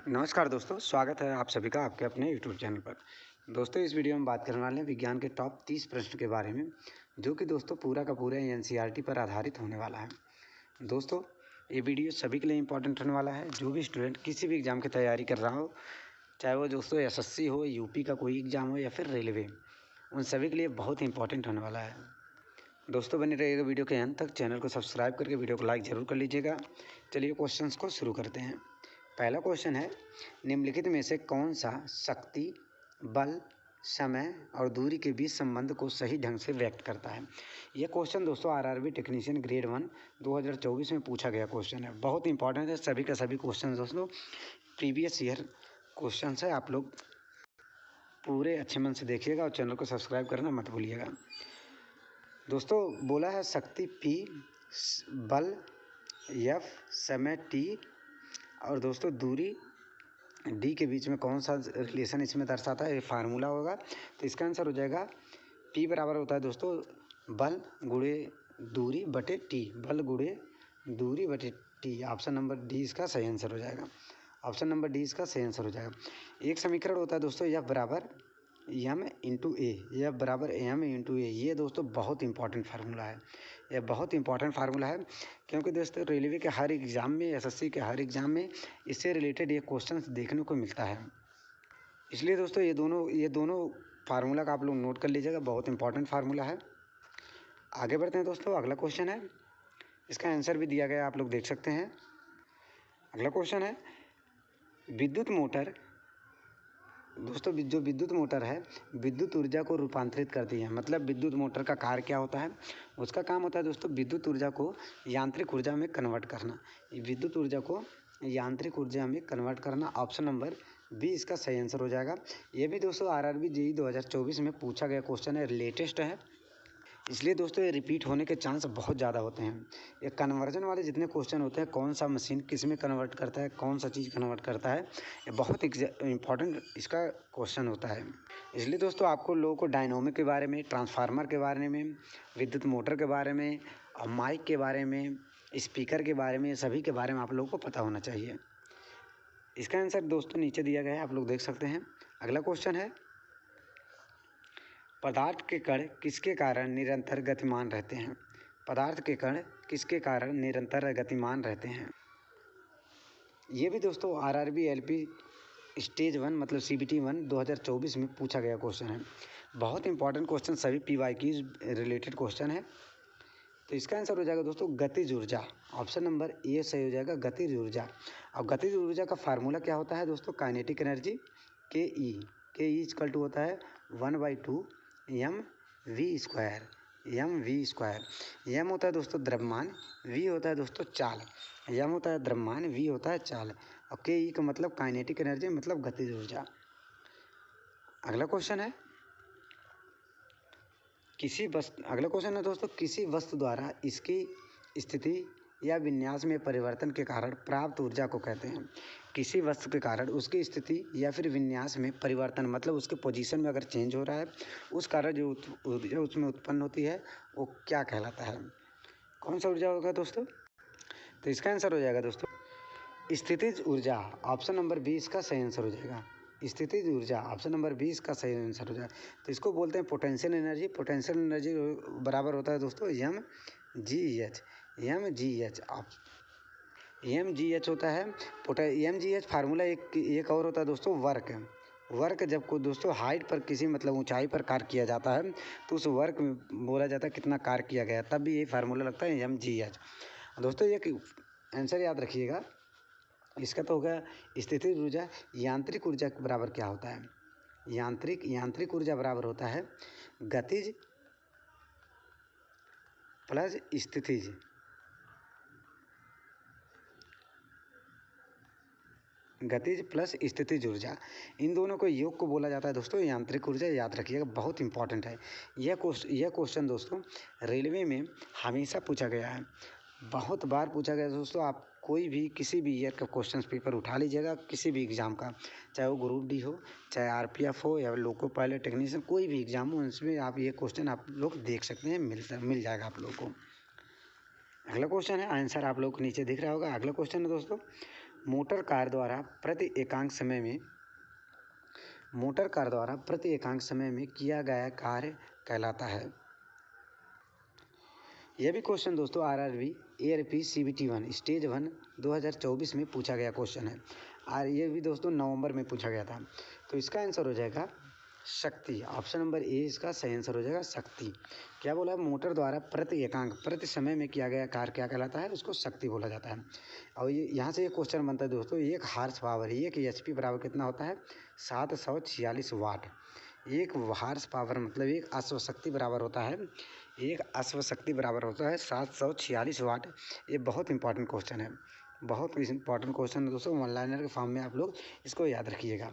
नमस्कार दोस्तों, स्वागत है आप सभी का आपके अपने यूट्यूब चैनल पर। दोस्तों, इस वीडियो में बात करने वाले हैं विज्ञान के टॉप 30 प्रश्न के बारे में, जो कि दोस्तों पूरा का पूरा एनसीईआरटी पर आधारित होने वाला है। दोस्तों, ये वीडियो सभी के लिए इम्पोर्टेंट होने वाला है। जो भी स्टूडेंट किसी भी एग्ज़ाम की तैयारी कर रहा हो, चाहे वो दोस्तों एसएससी हो, यूपी का कोई एग्ज़ाम हो या फिर रेलवे, उन सभी के लिए बहुत इंपॉर्टेंट होने वाला है। दोस्तों, बने रहिएगा वीडियो के अंत तक। चैनल को सब्सक्राइब करके वीडियो को लाइक ज़रूर कर लीजिएगा। चलिए क्वेश्चंस को शुरू करते हैं। पहला क्वेश्चन है, निम्नलिखित में से कौन सा शक्ति, बल, समय और दूरी के बीच संबंध को सही ढंग से व्यक्त करता है। यह क्वेश्चन दोस्तों आरआरबी टेक्नीशियन ग्रेड 1 2024 में पूछा गया क्वेश्चन है। बहुत इंपॉर्टेंट है सभी का सभी क्वेश्चन दोस्तों, प्रीवियस ईयर क्वेश्चन है। आप लोग पूरे अच्छे मन से देखिएगा और चैनल को सब्सक्राइब करना मत भूलिएगा। दोस्तों, बोला है शक्ति P, बल F, समय T और दोस्तों दूरी D के बीच में कौन सा रिलेशन इसमें दर्शाता है। ये फार्मूला होगा, तो इसका आंसर हो जाएगा P बराबर होता है दोस्तों बल गुणे दूरी बटे T, बल गुणे दूरी बटे T। ऑप्शन नंबर डी इसका सही आंसर हो जाएगा। ऑप्शन नंबर डी इसका सही आंसर हो जाएगा। एक समीकरण होता है दोस्तों F बराबर एम इंटू ए, F बराबर एम इंटू ए। ये दोस्तों बहुत इंपॉर्टेंट फार्मूला है। यह बहुत इंपॉर्टेंट फार्मूला है क्योंकि दोस्तों रेलवे के हर एग्ज़ाम में, एसएससी के हर एग्ज़ाम में इससे रिलेटेड ये क्वेश्चंस देखने को मिलता है। इसलिए दोस्तों ये दोनों फार्मूला का आप लोग नोट कर लीजिएगा, बहुत इंपॉर्टेंट फार्मूला है। आगे बढ़ते हैं दोस्तों। अगला क्वेश्चन है, इसका आंसर भी दिया गया, आप लोग देख सकते हैं। अगला क्वेश्चन है, विद्युत मोटर दोस्तों, जो विद्युत मोटर है विद्युत ऊर्जा को रूपांतरित करती है। मतलब विद्युत मोटर का कार्य क्या होता है, उसका काम होता है दोस्तों विद्युत ऊर्जा को यांत्रिक ऊर्जा में कन्वर्ट करना। विद्युत ऊर्जा को यांत्रिक ऊर्जा में कन्वर्ट करना। ऑप्शन नंबर बी इसका सही आंसर हो जाएगा। ये भी दोस्तों आरआरबी जेईई 2024 में पूछा गया क्वेश्चन है, लेटेस्ट है, इसलिए दोस्तों ये रिपीट होने के चांस बहुत ज़्यादा होते हैं। ये कन्वर्जन वाले जितने क्वेश्चन होते हैं, कौन सा मशीन किस में कन्वर्ट करता है, कौन सा चीज़ कन्वर्ट करता है, ये बहुत इंपॉर्टेंट इसका क्वेश्चन होता है। इसलिए दोस्तों आपको लोगों को डायनोमिक के बारे में, ट्रांसफार्मर के बारे में, विद्युत मोटर के बारे में और माइक के बारे में, स्पीकर के बारे में, सभी के बारे में आप लोगों को पता होना चाहिए। इसका आंसर दोस्तों नीचे दिया गया है, आप लोग देख सकते हैं। अगला क्वेश्चन है, पदार्थ के कण किसके कारण निरंतर गतिमान रहते हैं। पदार्थ के कण किसके कारण निरंतर गतिमान रहते हैं। ये भी दोस्तों आरआरबी एलपी स्टेज 1 मतलब सीबीटी 1 2024 में पूछा गया क्वेश्चन है। बहुत इंपॉर्टेंट क्वेश्चन, सभी पीवाईक्यूज रिलेटेड क्वेश्चन है। तो इसका आंसर हो जाएगा दोस्तों गतिज ऊर्जा। ऑप्शन नंबर ए सही हो जाएगा, गतिज ऊर्जा। और गतिज ऊर्जा का फार्मूला क्या होता है दोस्तों, काइनेटिक एनर्जी के ई इक्वल टू होता है 1/2 एम वी स्क्वायर। एम होता है दोस्तों द्रव्यमान, वी होता है दोस्तों चाल। एम होता है द्रव्यमान, वी होता है चाल और के ई का मतलब काइनेटिक एनर्जी मतलब गतिज ऊर्जा। अगला क्वेश्चन है, अगला क्वेश्चन है दोस्तों, किसी वस्तु द्वारा इसकी स्थिति या विन्यास में परिवर्तन के कारण प्राप्त ऊर्जा को कहते हैं। किसी वस्तु के कारण उसकी स्थिति या फिर विन्यास में परिवर्तन मतलब उसके पोजीशन में अगर चेंज हो रहा है, उस कारण जो ऊर्जा उसमें उत्पन्न होती है वो क्या कहलाता है। कौन सा ऊर्जा होगा दोस्तों, तो इसका आंसर हो जाएगा दोस्तों स्थितिज ऊर्जा। ऑप्शन नंबर बी इसका सही आंसर हो जाएगा। स्थितिज ऊर्जा ऑप्शन नंबर 20 का सही आंसर हो जाए। तो इसको बोलते हैं पोटेंशियल एनर्जी। पोटेंशियल एनर्जी बराबर होता है दोस्तों एम जी एच होता है। एम जी एच फार्मूला एक और होता है दोस्तों वर्क। जब को दोस्तों हाइट पर किसी मतलब ऊंचाई पर कार्य किया जाता है तो उस वर्क में बोला जाता है कितना कार्य किया गया, तब भी ये फार्मूला लगता है एम जी एच। दोस्तों ये आंसर याद रखिएगा, इसका तो होगा स्थितिज ऊर्जा। यांत्रिक ऊर्जा के बराबर क्या होता है, यांत्रिक ऊर्जा बराबर होता है गतिज प्लस स्थितिज ऊर्जा। इन दोनों को योग को बोला जाता है दोस्तों यांत्रिक ऊर्जा। याद रखिएगा, बहुत इंपॉर्टेंट है यह क्वेश्चन दोस्तों रेलवे में हमेशा पूछा गया है, बहुत बार पूछा गया दोस्तों। आप कोई भी किसी भी ईयर का क्वेश्चन पेपर उठा लीजिएगा, किसी भी एग्ज़ाम का, चाहे वो ग्रुप डी हो, चाहे आरपीएफ हो या लोको पायलट टेक्नीशियन, कोई भी एग्ज़ाम हो, इसमें आप ये क्वेश्चन आप लोग देख सकते हैं, मिल जाएगा आप लोग को। अगला क्वेश्चन है, आंसर आप लोग को नीचे दिख रहा होगा। अगला क्वेश्चन है दोस्तों, मोटर कार द्वारा प्रति एकांक समय में किया गया कार्य कहलाता है। यह भी क्वेश्चन दोस्तों आरआरबी एआरपी सीबीटी 1 स्टेज 1 2024 में पूछा गया क्वेश्चन है। और ये भी दोस्तों नवंबर में पूछा गया था। तो इसका आंसर हो जाएगा शक्ति। ऑप्शन नंबर ए इसका सही आंसर हो जाएगा शक्ति। क्या बोला? मोटर द्वारा प्रति एकांक प्रति समय में किया गया कार्य क्या कहलाता है? उसको शक्ति बोला जाता है। और ये यहाँ से ये क्वेश्चन बनता है दोस्तों, एक हार्स पावर 1 HP बराबर कितना होता है? 746 वाट। एक हार्स पावर मतलब एक अश्वशक्ति बराबर होता है 746 वाट। ये बहुत इंपॉर्टेंट क्वेश्चन है, बहुत इंपॉर्टेंट क्वेश्चन है दोस्तों। वन लाइनर के फॉर्म में आप लोग इसको याद रखिएगा।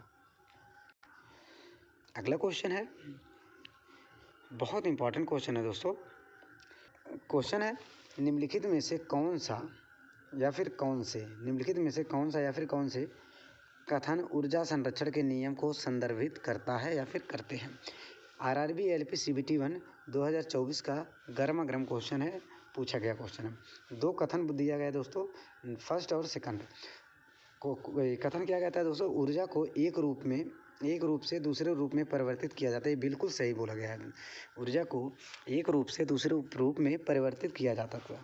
अगला क्वेश्चन है, बहुत इंपॉर्टेंट क्वेश्चन है दोस्तों। क्वेश्चन है, निम्नलिखित में से कौन सा या फिर कौन से कथन ऊर्जा संरक्षण के नियम को संदर्भित करता है या फिर करते हैं? आरआरबी एलपी सीबीटी 1 2024 का गर्मा गर्म क्वेश्चन है, पूछा गया क्वेश्चन है। 2 कथन दिया गया दोस्तों, फर्स्ट और सेकंड को। कथन क्या कहता है दोस्तों? ऊर्जा को एक रूप से दूसरे रूप में परिवर्तित किया जाता है। बिल्कुल सही बोला गया है। ऊर्जा को एक रूप से दूसरे रूप में परिवर्तित किया जाता है।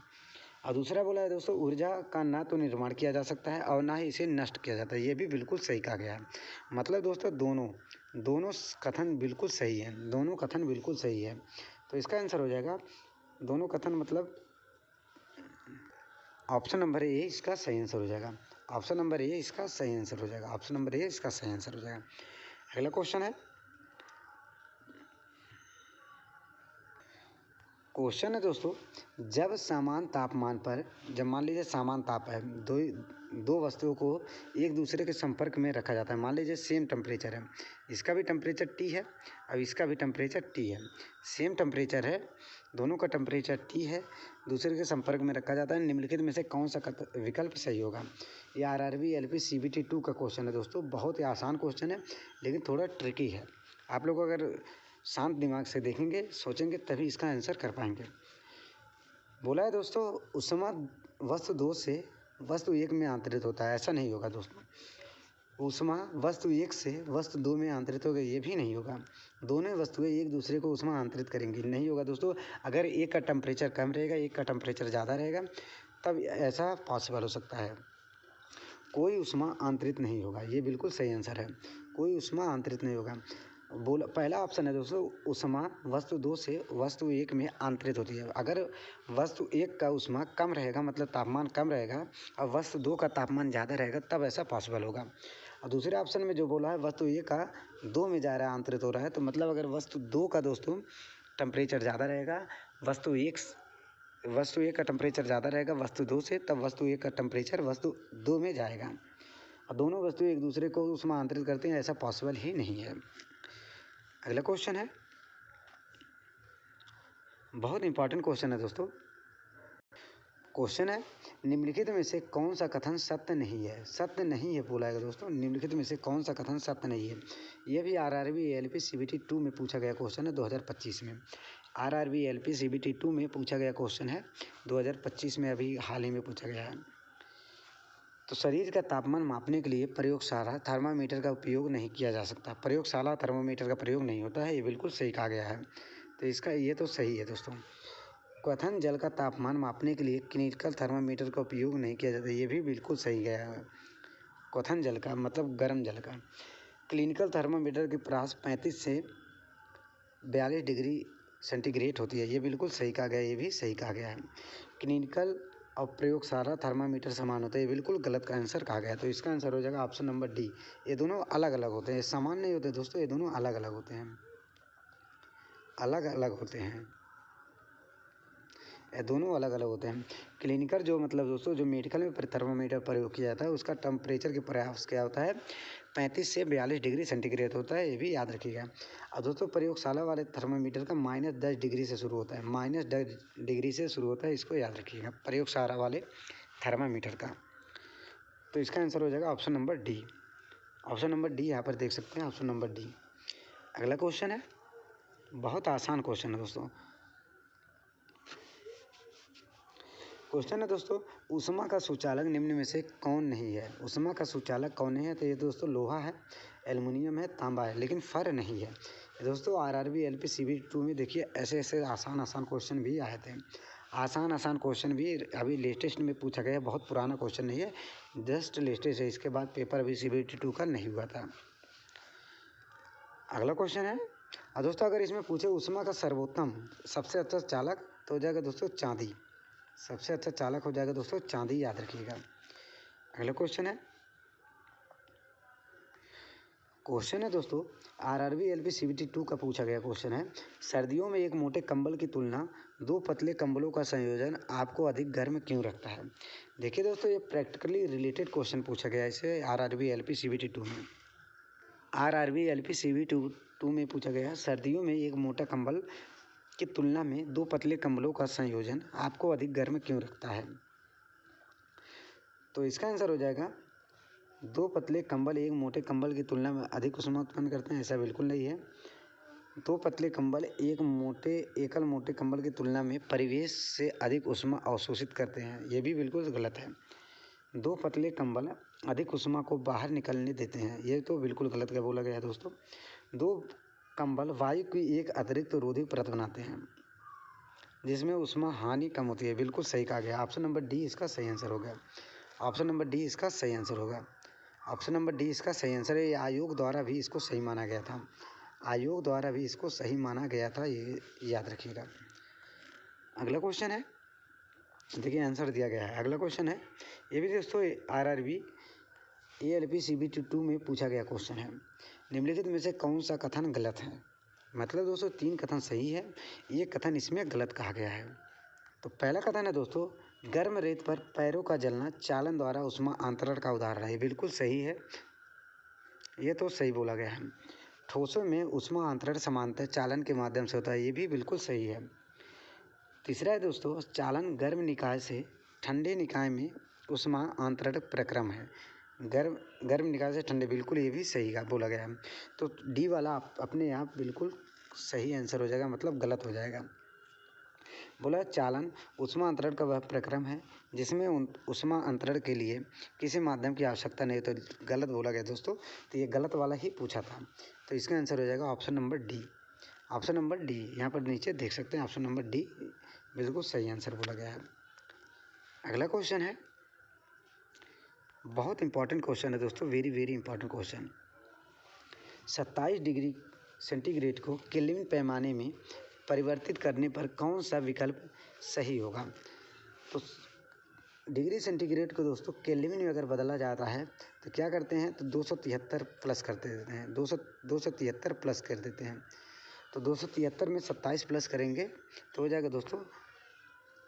और दूसरा बोला है दोस्तों, ऊर्जा का ना तो निर्माण किया जा सकता है और ना ही इसे नष्ट किया जाता है। ये भी बिल्कुल सही कहा गया है। मतलब दोस्तों दोनों कथन बिल्कुल सही है, दोनों कथन बिल्कुल सही है। तो इसका आंसर हो जाएगा दोनों कथन, मतलब ऑप्शन नंबर ए इसका सही आंसर हो जाएगा। ऑप्शन नंबर ए इसका सही आंसर हो जाएगा। ऑप्शन नंबर ए इसका सही आंसर हो जाएगा। अगला क्वेश्चन है दोस्तों, जब समान तापमान पर, जब मान लीजिए समान ताप है, दो वस्तुओं को एक दूसरे के संपर्क में रखा जाता है। मान लीजिए सेम टेम्परेचर है, इसका भी टेम्परेचर T है और इसका भी टेम्परेचर T है। सेम टेम्परेचर है, दोनों का टेम्परेचर T है, दूसरे के संपर्क में रखा जाता है। निम्नलिखित में से कौन सा विकल्प सही होगा? ये आरआरबी एलपी सीबीटी 2 का क्वेश्चन है दोस्तों। बहुत ही आसान क्वेश्चन है लेकिन थोड़ा ट्रिकी है। आप लोग अगर शांत दिमाग से देखेंगे, सोचेंगे, तभी इसका आंसर कर पाएंगे। बोला है दोस्तों, ऊष्मा वस्तु 2 से वस्तु 1 में आंतरित होता है। ऐसा नहीं होगा दोस्तों। ऊष्मा वस्तु 1 से वस्तु 2 में आंतरित होगा, ये भी नहीं होगा। दोनों वस्तुएं एक दूसरे को ऊष्मा आंतरित करेंगी, नहीं होगा दोस्तों। अगर एक का टेम्परेचर कम रहेगा, एक का टेम्परेचर ज़्यादा रहेगा, तब ऐसा पॉसिबल हो सकता है। कोई ऊष्मा आंतरित नहीं होगा, ये बिल्कुल सही आंसर है। कोई ऊष्मा आंतरित नहीं होगा। पहला ऑप्शन है दोस्तों, ऊष्मा वस्तु 2 से वस्तु 1 में आंतरित होती है। अगर वस्तु 1 का ऊष्मा कम रहेगा, मतलब तापमान कम रहेगा, और वस्तु 2 का तापमान ज़्यादा रहेगा, तब ऐसा पॉसिबल होगा। और दूसरे ऑप्शन में जो बोला है, वस्तु 1 का 2 में जा रहा है, आंतरित हो रहा है, तो मतलब अगर वस्तु 2 का दोस्तों टेम्परेचर ज़्यादा रहेगा, वस्तु 1 का टेम्परेचर ज़्यादा रहेगा वस्तु 2 से, तब वस्तु 1 का टेम्परेचर वस्तु 2 में जाएगा। और दोनों वस्तु एक दूसरे को ऊष्मा आंतरित करते हैं, ऐसा पॉसिबल ही नहीं है। अगला क्वेश्चन है, बहुत इंपॉर्टेंट क्वेश्चन है दोस्तों। क्वेश्चन है, निम्नलिखित में से कौन सा कथन सत्य नहीं है? सत्य नहीं है बोला है दोस्तों। निम्नलिखित में से कौन सा कथन सत्य नहीं है? यह भी आरआरबी एलपी सीबीटी 2 में पूछा गया क्वेश्चन है 2025 में। आरआरबी एलपी सीबीटी 2 में पूछा गया क्वेश्चन है 2025 में, अभी हाल ही में पूछा गया है। तो शरीर का तापमान मापने के लिए प्रयोगशाला थर्मामीटर का उपयोग नहीं किया जा सकता। प्रयोगशाला थर्मामीटर का प्रयोग नहीं होता है, ये बिल्कुल सही कहा गया है। तो इसका ये तो सही है दोस्तों। क्वथन जल का तापमान मापने के लिए क्लिनिकल थर्मामीटर का उपयोग नहीं किया जाता, ये भी बिल्कुल सही गया है। क्वथन जल का मतलब गर्म जल का। क्लिनिकल थर्मामीटर की प्रास 35 से 42 डिग्री सेंटीग्रेड होती है, ये बिल्कुल सही कहा गया है, ये भी सही कहा गया है। क्लिनिकल और प्रयोगशाला थर्मामीटर समान होता है, ये बिल्कुल गलत का आंसर कहा गया। तो इसका आंसर हो जाएगा ऑप्शन नंबर डी। ये दोनों अलग अलग होते हैं, समान नहीं होते दोस्तों, ये दोनों अलग अलग होते हैं, अलग अलग होते हैं, ये दोनों अलग अलग होते हैं। क्लिनिकल जो मतलब दोस्तों जो मेडिकल में थर्मामीटर प्रयोग किया जाता है, उसका टेम्परेचर के प्रयास क्या होता है 35 से 42 डिग्री सेंटीग्रेड होता है, ये भी याद रखिएगा। और दोस्तों प्रयोगशाला वाले थर्मामीटर का -10 डिग्री से शुरू होता है, -10 डिग्री से शुरू होता है, इसको याद रखिएगा प्रयोगशाला वाले थर्मामीटर का। तो इसका आंसर हो जाएगा option number D. Option number D यहाँ पर देख सकते हैं, ऑप्शन नंबर डी। अगला क्वेश्चन है, बहुत आसान क्वेश्चन है दोस्तों। क्वेश्चन है दोस्तों, ऊष्मा का सुचालक निम्न में से कौन नहीं है? ऊष्मा का सुचालक कौन नहीं है? तो ये दोस्तों लोहा है, एल्युमिनियम है, तांबा है, लेकिन फर नहीं है। दोस्तों आरआरबी एलपी सीबी 2 में देखिए ऐसे ऐसे आसान क्वेश्चन भी आए थे। आसान क्वेश्चन भी अभी लेटेस्ट में पूछा गया है, बहुत पुराना क्वेश्चन नहीं है, जस्ट लेटेस्ट है। इसके बाद पेपर अभी CBT 2 का नहीं हुआ था। अगला क्वेश्चन है, दोस्तों अगर इसमें पूछे ऊष्मा का सर्वोत्तम सबसे अच्छा चालक तो हो जाएगा दोस्तों चांदी। सबसे अच्छा चालक हो जाएगा दोस्तों चांदी, याद रखिएगा। अगला क्वेश्चन है दोस्तों आरआरबी एलपी सीबीटी 2 का पूछा गया क्वेश्चन है, सर्दियों में एक मोटे कंबल की तुलना दो पतले कंबलों का संयोजन आपको अधिक गर्म क्यों रखता है? देखिए दोस्तों ये प्रैक्टिकली रिलेटेड क्वेश्चन पूछा गया है इसे आरआरबी एलपी सीबीटी 2 में। आरआरबी एलपी सीबीटी 2 में पूछा गया, सर्दियों में एक मोटा कंबल की तुलना में दो पतले कंबलों का संयोजन आपको अधिक गर्म क्यों रखता है? तो इसका आंसर हो जाएगा, दो पतले कंबल एक मोटे कंबल की तुलना में अधिक ऊष्मा उत्पन्न करते हैं, ऐसा बिल्कुल नहीं है। दो पतले कंबल एकल मोटे कंबल की तुलना में परिवेश से अधिक ऊष्मा अवशोषित करते हैं, ये भी बिल्कुल गलत है। दो पतले कंबल अधिक ऊष्मा को बाहर निकलने देते हैं, ये तो बिल्कुल गलत क्या बोला गया है दोस्तों। दो कंबल वायु की एक अतिरिक्त रोधी परत बनाते हैं जिसमें ऊष्मा हानि कम होती है, बिल्कुल सही कहा गया। ऑप्शन नंबर डी इसका सही आंसर होगा। ऑप्शन नंबर डी इसका सही आंसर होगा। ऑप्शन नंबर डी इसका सही आंसर है। आयोग द्वारा भी इसको सही माना गया था, आयोग द्वारा भी इसको सही माना गया था, ये याद रखिएगा। अगला क्वेश्चन है, देखिए आंसर दिया गया है। अगला क्वेश्चन है, ये भी दोस्तों आरआरबी एएलपी सीबीटी 2 में पूछा गया क्वेश्चन है, निम्नलिखित में से कौन सा कथन गलत है? मतलब दोस्तों 3 कथन सही है, ये कथन इसमें गलत कहा गया है। तो पहला कथन है दोस्तों, गर्म रेत पर पैरों का जलना चालन द्वारा ऊष्मा अंतरण का उदाहरण है, ये बिल्कुल सही है, ये तो सही बोला गया है। ठोसों में ऊष्मा अंतरण समांतर चालन के माध्यम से होता है, ये भी बिल्कुल सही है। तीसरा है दोस्तों, चालन गर्म निकाय से ठंडे निकाय में ऊष्मा अंतरण प्रक्रम है, गर्म निकाय से ठंडे, बिल्कुल ये भी सही का बोला गया है। तो डी वाला अपने आप बिल्कुल सही आंसर हो जाएगा, मतलब गलत हो जाएगा। बोला चालन ऊष्मा अंतरण का वह प्रक्रम है जिसमें ऊष्मा अंतरण के लिए किसी माध्यम की आवश्यकता नहीं, तो गलत बोला गया दोस्तों, तो ये गलत वाला ही पूछा था। तो इसका आंसर हो जाएगा option number D. Option number D यहाँ पर नीचे देख सकते हैं, ऑप्शन नंबर डी बिल्कुल सही आंसर बोला गया है। अगला क्वेश्चन है, बहुत इंपॉर्टेंट क्वेश्चन है दोस्तों, very very important question. 27 degree centigrade को केल्विन पैमाने में परिवर्तित करने पर कौन सा विकल्प सही होगा? तो डिग्री सेंटीग्रेड को दोस्तों केल्विन में अगर बदला जाता है तो क्या करते हैं, तो 273 प्लस करते देते हैं, 273 प्लस कर देते हैं। तो 273 में 27 प्लस करेंगे तो हो जाएगा दोस्तों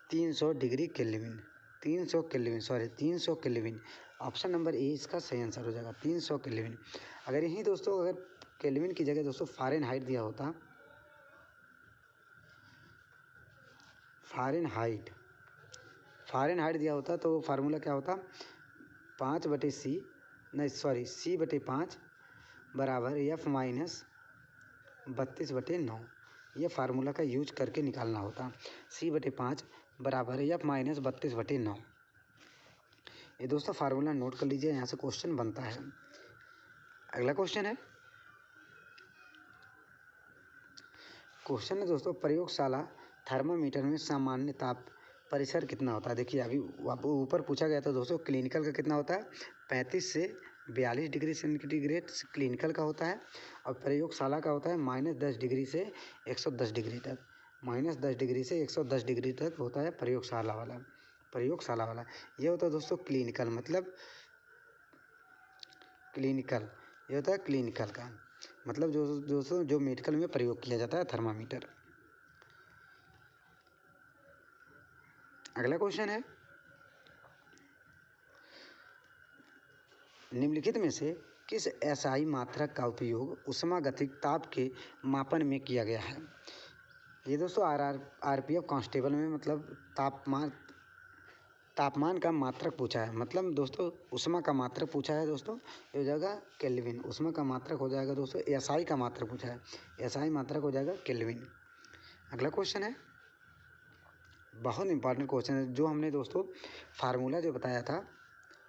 300 degree kelvin, 300 kelvin. Option number A इसका सही आंसर हो जाएगा, 300 केल्विन। अगर यही दोस्तों अगर केल्विन की जगह दोस्तों फ़ारेनहाइट दिया होता, फ़ारेनहाइट दिया होता तो फार्मूला क्या होता, 5/C/5 बराबर F माइनस 32/9, ये फार्मूला का यूज करके निकालना होता। C/5 बराबर F माइनस 32/9। ये दोस्तों फार्मूला नोट कर लीजिए, यहाँ से क्वेश्चन बनता है। अगला क्वेश्चन है दोस्तों, प्रयोगशाला थर्मामीटर में सामान्य ताप परिसर कितना होता है? देखिए अभी ऊपर पूछा गया था दोस्तों क्लिनिकल का कितना होता है, 35 से 42 डिग्री सेंटीग्रेड क्लिनिकल का होता है, और प्रयोगशाला का होता है -10 डिग्री से 110 डिग्री तक, -10 डिग्री से 110 डिग्री तक होता है प्रयोगशाला वाला। ये होता है दोस्तों क्लिनिकल, मतलब क्लिनिकल, ये होता है क्लिनिकल का मतलब जो मेडिकल में प्रयोग किया जाता है थर्मामीटर। अगला क्वेश्चन है, निम्नलिखित में से किस एसआई मात्रक का उपयोग ऊष्मागतिक ताप के मापन में किया गया है? ये दोस्तों आरपीएफ कांस्टेबल में मतलब तापमान का मात्रक पूछा है, मतलब दोस्तों ऊष्मा का मात्रक पूछा है दोस्तों, ये हो जाएगा केल्विन। ऊष्मा का मात्रक हो जाएगा दोस्तों, एसआई का मात्रक पूछा है, एसआई मात्रक हो जाएगा केल्विन। अगला क्वेश्चन है, बहुत इंपॉर्टेंट क्वेश्चन है, जो हमने दोस्तों फार्मूला जो बताया था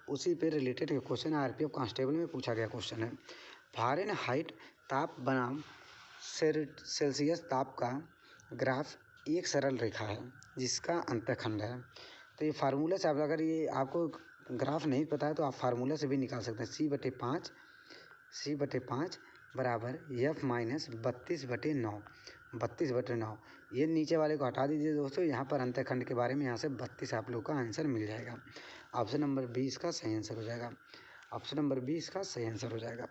उसी पे रिलेटेड क्वेश्चन आरपीएफ कांस्टेबल में पूछा गया क्वेश्चन है। फ़ारेनहाइट ताप बनाम सेल्सियस ताप का ग्राफ एक सरल रेखा है जिसका अंतःखंड है। तो ये फार्मूला से आप, अगर ये आपको ग्राफ नहीं पता है तो आप फार्मूला से भी निकाल सकते हैं। C/5 बराबर F माइनस 32/9। 32/9, ये नीचे वाले को हटा दीजिए दोस्तों, यहाँ पर अंतःखंड के बारे में यहाँ से 32 आप लोग का आंसर मिल जाएगा। ऑप्शन नंबर 20 का सही आंसर हो जाएगा। ऑप्शन नंबर 20 का सही आंसर हो जाएगा।